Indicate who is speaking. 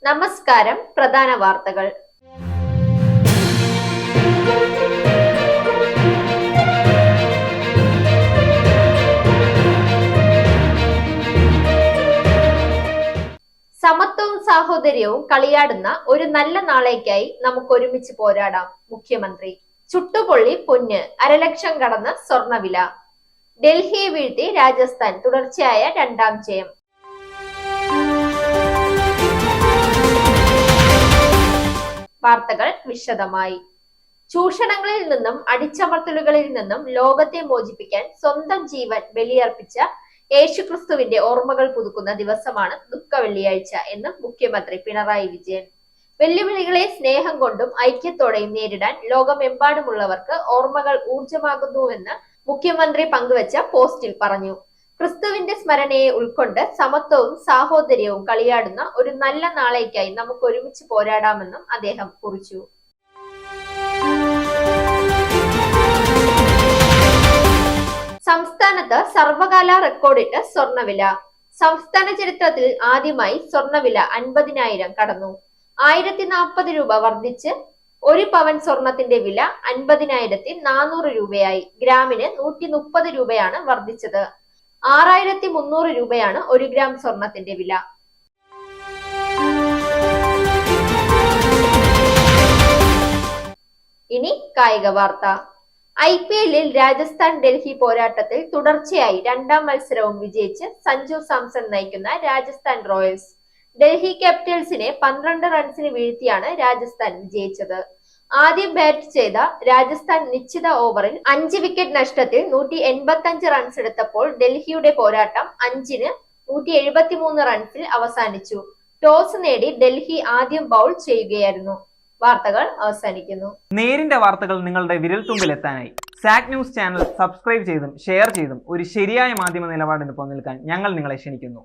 Speaker 1: നമസ്കാരം. പ്രധാന വാർത്തകൾ. സമത്വവും സാഹോദര്യവും കളിയാടുന്ന ഒരു നല്ല നാളേക്കായി നമുക്ക് ഒരുമിച്ച് പോരാടാം. മുഖ്യമന്ത്രി. ചുട്ടുപൊള്ളി പൊന്ന്, 1,00,000 കടന്ന സ്വർണവില. ഡൽഹിയെ വീഴ്ത്തി രാജസ്ഥാൻ തുടർച്ചയായ രണ്ടാം ജയം. വാർത്തകൾ വിശദമായി. ചൂഷണങ്ങളിൽ നിന്നും അടിച്ചമർത്തലുകളിൽ നിന്നും ലോകത്തെ മോചിപ്പിക്കാൻ സ്വന്തം ജീവൻ ബലിയർപ്പിച്ച യേശുക്രിസ്തുവിന്റെ ഓർമ്മകൾ പുതുക്കുന്ന ദിവസമാണ് ദുഃഖ വെള്ളിയാഴ്ച എന്ന് മുഖ്യമന്ത്രി പിണറായി വിജയൻ. വെല്ലുവിളികളെ സ്നേഹം കൊണ്ടും ഐക്യത്തോടെയും നേരിടാൻ ലോകമെമ്പാടുമുള്ളവർക്ക് ഓർമ്മകൾ ഊർജമാകുന്നുവെന്ന് മുഖ്യമന്ത്രി പങ്കുവച്ച പോസ്റ്റിൽ പറഞ്ഞു. ക്രിസ്തുവിന്റെ സ്മരണയെ ഉൾക്കൊണ്ട് സമത്വവും സാഹോദര്യവും കളിയാടുന്ന ഒരു നല്ല നാളേക്കായി നമുക്ക് ഒരുമിച്ച് പോരാടാമെന്നും അദ്ദേഹം കുറിച്ചു. സംസ്ഥാനത്ത് സർവകാല റെക്കോർഡിട്ട് സ്വർണവില. സംസ്ഥാന ചരിത്രത്തിൽ ആദ്യമായി സ്വർണവില 50,000 കടന്നു. 1,040 രൂപ വർദ്ധിച്ച് 1 പവൻ സ്വർണത്തിന്റെ വില 50,400 രൂപയായി. ഗ്രാമിന് 130 രൂപയാണ് വർദ്ധിച്ചത്. 6,300 രൂപയാണ് 1 ഗ്രാം സ്വർണത്തിന്റെ വില. ഇനി കായിക വാർത്ത. IPL-ൽ രാജസ്ഥാൻ ഡൽഹി പോരാട്ടത്തിൽ തുടർച്ചയായി രണ്ടാം മത്സരവും വിജയിച്ച് സഞ്ജു സാംസൺ നയിക്കുന്ന രാജസ്ഥാൻ റോയൽസ് ഡൽഹി ക്യാപിറ്റൽസിനെ 12 റൺസിന് വീഴ്ത്തിയാണ് രാജസ്ഥാൻ വിജയിച്ചത്. ആദ്യം ബാറ്റ് ചെയ്ത രാജസ്ഥാൻ നിശ്ചിത ഓവറിൽ 5 വിക്കറ്റ് നഷ്ടത്തിൽ 185 റൺസ് എടുത്തപ്പോൾ ഡൽഹിയുടെ പോരാട്ടം 5-ന് 173 റൺസിൽ അവസാനിച്ചു. ടോസ് നേടി ഡൽഹി ആദ്യം ബൗൾ ചെയ്യുകയായിരുന്നു. വാർത്തകൾ അവസാനിക്കുന്നു.
Speaker 2: നേരിന്റെ വാർത്തകൾ നിങ്ങളുടെ വിരൽത്തുമ്പിൽ എത്താനായി സാക് ന്യൂസ് ചാനൽ സബ്സ്ക്രൈബ് ചെയ്തും ഷെയർ ചെയ്തും ഒരു ശരിയായ മാധ്യമ നിലപാടിന് പോകാൻ ഞങ്ങൾ നിങ്ങളെ ക്ഷണിക്കുന്നു.